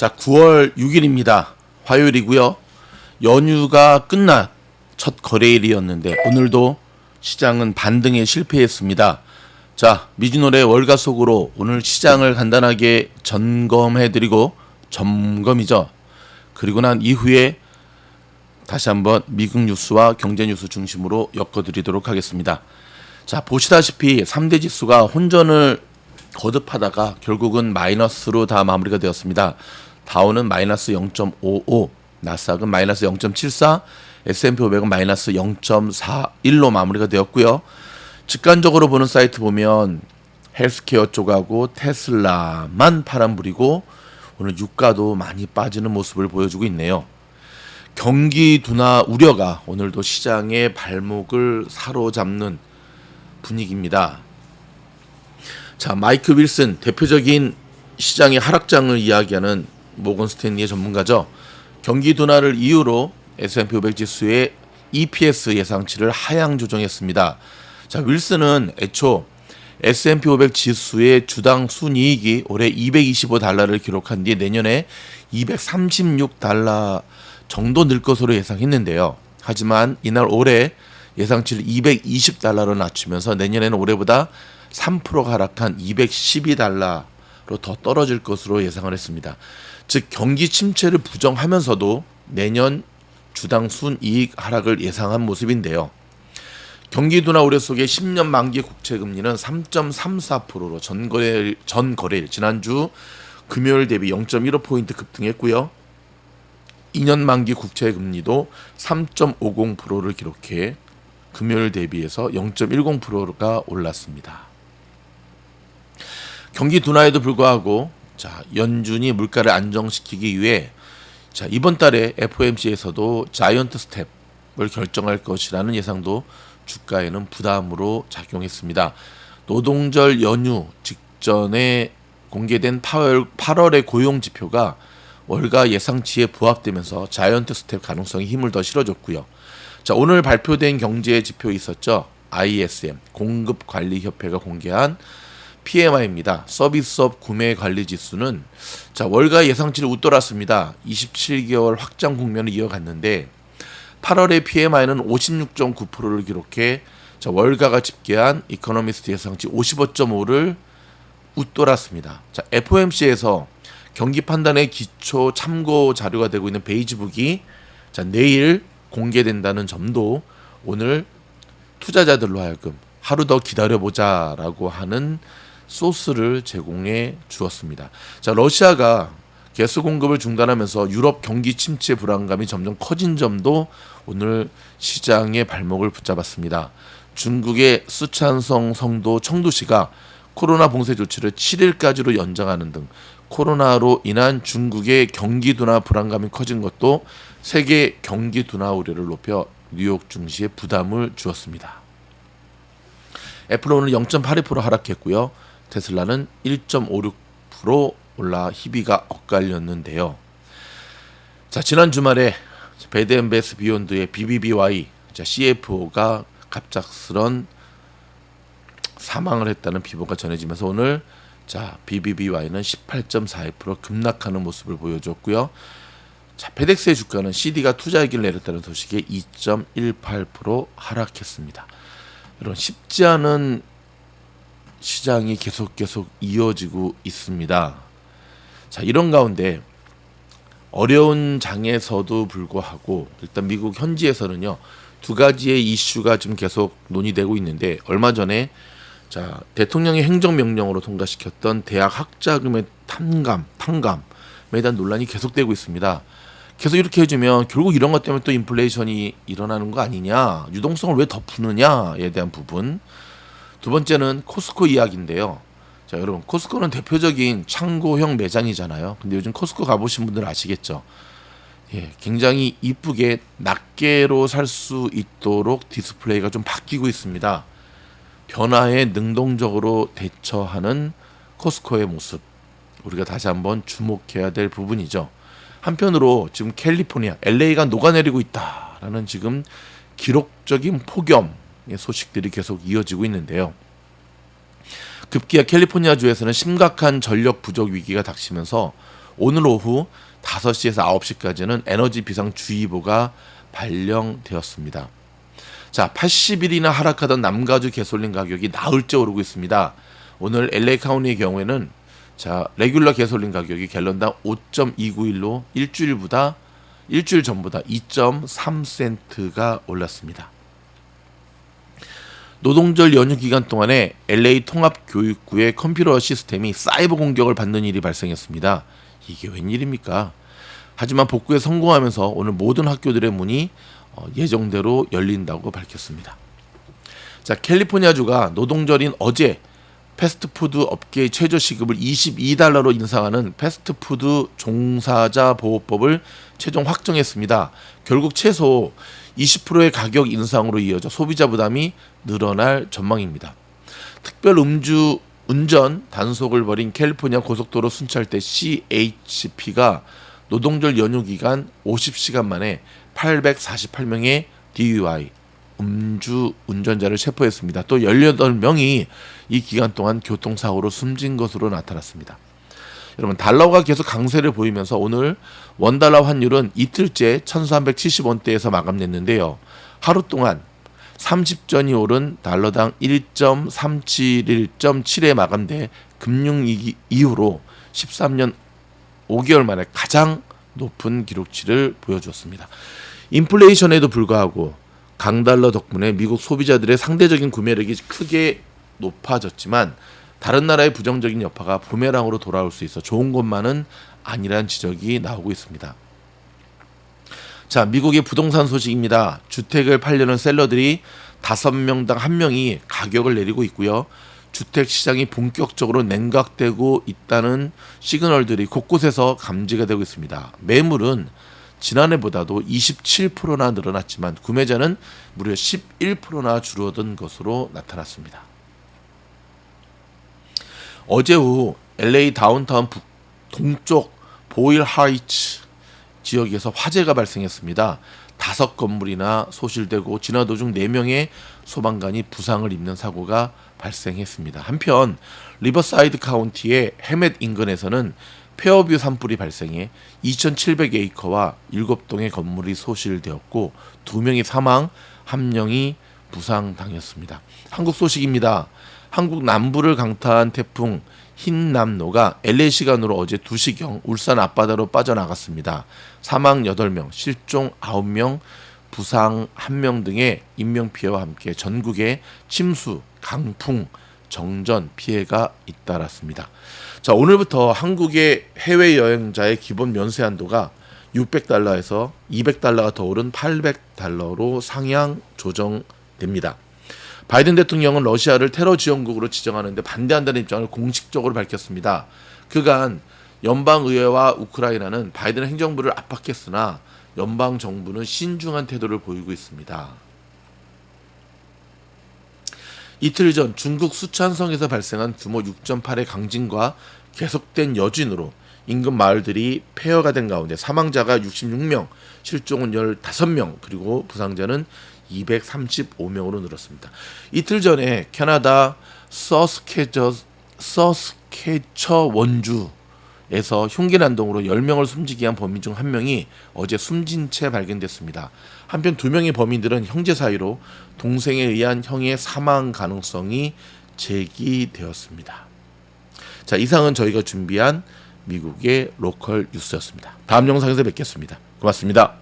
자, 9월 6일입니다. 화요일이고요. 연휴가 끝난 첫 거래일이었는데 오늘도 시장은 반등에 실패했습니다. 자, 미주노래 월가 속으로 오늘 시장을 간단하게 점검해드리고 점검이죠. 그리고 난 이후에 다시 한번 미국 뉴스와 경제 뉴스 중심으로 엮어드리도록 하겠습니다. 자, 보시다시피 3대 지수가 혼전을 거듭하다가 결국은 마이너스로 다 마무리가 되었습니다. 다우는 마이너스 0.55, 나스닥은 마이너스 0.74, S&P 500은 마이너스 0.41로 마무리가 되었고요. 직관적으로 보는 사이트 보면 헬스케어 쪽하고 테슬라만 파란불이고 오늘 유가도 많이 빠지는 모습을 보여주고 있네요. 경기 둔화 우려가 오늘도 시장의 발목을 사로잡는 분위기입니다. 자, 마이크 윌슨, 대표적인 시장의 하락장을 이야기하는 모건 스탠리의 전문가죠. 경기 둔화를 이유로 S&P 500 지수의 EPS 예상치를 하향 조정했습니다. 자, 윌슨은 애초 S&P 500 지수의 주당 순이익이 올해 $225를 기록한 뒤 내년에 $236 정도 늘 것으로 예상했는데요. 하지만 이날 올해 예상치를 $220로 낮추면서 내년에는 올해보다 3%가 하락한 $212로 더 떨어질 것으로 예상을 했습니다. 즉 경기 침체를 부정하면서도 내년 주당 순이익 하락을 예상한 모습인데요. 경기 둔화 우려 속에 10년 만기 국채 금리는 3.34%로 전거래일 지난주 금요일 대비 0.15포인트 급등했고요. 2년 만기 국채 금리도 3.50%를 기록해 금요일 대비해서 0.10%가 올랐습니다. 경기 둔화에도 불구하고 자, 연준이 물가를 안정시키기 위해 자, 이번 달에 FOMC에서도 자이언트 스텝을 결정할 것이라는 예상도 주가에는 부담으로 작용했습니다. 노동절 연휴 직전에 공개된 8월의 고용 지표가 월가 예상치에 부합되면서 자이언트 스텝 가능성이 힘을 더 실어줬고요. 자, 오늘 발표된 경제 지표 있었죠. ISM 공급관리협회가 공개한 PMI입니다. 서비스업 구매 관리 지수는 자, 월가 예상치를 웃돌았습니다. 27개월 확장 국면을 이어갔는데 8월의 PMI는 56.9%를 기록해 자, 월가가 집계한 이코노미스트 예상치 55.5를 웃돌았습니다. 자, FOMC에서 경기 판단의 기초 참고 자료가 되고 있는 베이지북이 자, 내일 공개된다는 점도 오늘 투자자들로 하여금 하루 더 기다려보자라고 하는 소스를 제공해 주었습니다. 자, 러시아가 가스 공급을 중단하면서 유럽 경기 침체 불안감이 점점 커진 점도 오늘 시장의 발목을 붙잡았습니다. 중국의 쓰촨성 성도 청두시가 코로나 봉쇄 조치를 7일까지로 연장하는 등 코로나로 인한 중국의 경기 둔화 불안감이 커진 것도 세계 경기 둔화 우려를 높여 뉴욕 증시에 부담을 주었습니다. 애플은 오늘 0.82% 하락했고요. 테슬라는 1.56% 올라 희비가 엇갈렸는데요. 자, 지난 주말에 베드앤베스 비욘드의 BBBY CFO가 갑작스런 사망을 했다는 비보가 전해지면서 오늘 자, BBBY는 18.42% 급락하는 모습을 보여줬고요. 자, 페덱스의 주가는 CD가 투자액을 내렸다는 소식에 2.18% 하락했습니다. 이런 쉽지 않은 시장이 계속 이어지고 있습니다. 자, 이런 가운데 어려운 장에서도 불구하고 일단 미국 현지에서는요, 두 가지의 이슈가 지금 계속 논의되고 있는데 얼마 전에 자, 대통령의 행정명령으로 통과시켰던 대학 학자금의 탕감에 대한 논란이 계속되고 있습니다. 계속 이렇게 해주면 결국 이런 것 때문에 또 인플레이션이 일어나는 거 아니냐, 유동성을 왜 더 푸느냐에 대한 부분. 두 번째는 코스코 이야기인데요. 자, 여러분, 코스코는 대표적인 창고형 매장이잖아요. 근데 요즘 코스코 가보신 분들 아시겠죠? 예, 굉장히 이쁘게 낱개로 살 수 있도록 디스플레이가 좀 바뀌고 있습니다. 변화에 능동적으로 대처하는 코스코의 모습, 우리가 다시 한번 주목해야 될 부분이죠. 한편으로 지금 캘리포니아, LA가 녹아내리고 있다라는 지금 기록적인 폭염의 소식들이 계속 이어지고 있는데요. 급기야 캘리포니아주에서는 심각한 전력 부족 위기가 닥치면서 오늘 오후 5시에서 9시까지는 에너지 비상주의보가 발령되었습니다. 자, 80일이나 하락하던 남가주 가솔린 가격이 나흘째 오르고 있습니다. 오늘 LA 카운티의 경우에는 자, 레귤러 가솔린 가격이 갤런당 5.291로 일주일 전보다 2.3센트가 올랐습니다. 노동절 연휴 기간 동안에 LA 통합교육부의 컴퓨터 시스템이 사이버 공격을 받는 일이 발생했습니다. 이게 웬일입니까? 하지만 복구에 성공하면서 오늘 모든 학교들의 문이 예정대로 열린다고 밝혔습니다. 자, 캘리포니아주가 노동절인 어제 패스트푸드 업계의 최저시급을 $22로 인상하는 패스트푸드 종사자 보호법을 최종 확정했습니다. 결국 최소 20%의 가격 인상으로 이어져 소비자 부담이 늘어날 전망입니다. 특별 운전 단속을 벌인 캘리포니아 고속도로 순찰대 CHP가 노동절 연휴 기간 50시간 만에 848명의 DUI 음주 운전자를 체포했습니다. 또 18명이 이 기간 동안 교통사고로 숨진 것으로 나타났습니다. 여러분, 달러가 계속 강세를 보이면서 오늘 원달러 환율은 이틀째 1370원대에서 마감됐는데요. 하루 동안 30전이 오른 달러당 1.371.7에 마감돼 금융위기 이후로 13년 5개월 만에 가장 높은 기록치를 보여주었습니다. 인플레이션에도 불구하고 강달러 덕분에 미국 소비자들의 상대적인 구매력이 크게 높아졌지만 다른 나라의 부정적인 여파가 부메랑으로 돌아올 수 있어 좋은 것만은 아니란 지적이 나오고 있습니다. 자, 미국의 부동산 소식입니다. 주택을 팔려는 셀러들이 5명당 1명이 가격을 내리고 있고요. 주택 시장이 본격적으로 냉각되고 있다는 시그널들이 곳곳에서 감지가 되고 있습니다. 매물은 지난해보다도 27%나 늘어났지만 구매자는 무려 11%나 줄어든 것으로 나타났습니다. 어제 오후 LA 다운타운 동쪽 보일 하이츠 지역에서 화재가 발생했습니다. 5건물이나 소실되고 진화 도중 4명의 소방관이 부상을 입는 사고가 발생했습니다. 한편 리버사이드 카운티의 헤멧 인근에서는 페어뷰 산불이 발생해 2,700에이커와 7동의 건물이 소실되었고 2명이 사망, 1명이 부상당했습니다. 한국 소식입니다. 한국 남부를 강타한 태풍 흰남노가 LA 시간으로 어제 2시경 울산 앞바다로 빠져나갔습니다. 사망 8명, 실종 9명, 부상 1명 등의 인명피해와 함께 전국에 침수, 강풍, 정전 피해가 잇따랐습니다. 자, 오늘부터 한국의 해외여행자의 기본 면세 한도가 $600에서 $200가 더 오른 $800로 상향 조정됩니다. 바이든 대통령은 러시아를 테러 지원국으로 지정하는데 반대한다는 입장을 공식적으로 밝혔습니다. 그간 연방의회와 우크라이나는 바이든 행정부를 압박했으나 연방정부는 신중한 태도를 보이고 있습니다. 이틀 전 중국 수촨성에서 발생한 규모 6.8의 강진과 계속된 여진으로 인근 마을들이 폐허가 된 가운데 사망자가 66명, 실종은 15명, 그리고 부상자는 235명으로 늘었습니다. 이틀 전에 캐나다 서스케처원주에서 흉기 난동으로 10명을 숨지게 한 범인 중 1명이 어제 숨진 채 발견됐습니다. 한편 2명의 범인들은 형제 사이로 동생에 의한 형의 사망 가능성이 제기되었습니다. 자, 이상은 저희가 준비한 미국의 로컬 뉴스였습니다. 다음 영상에서 뵙겠습니다. 고맙습니다.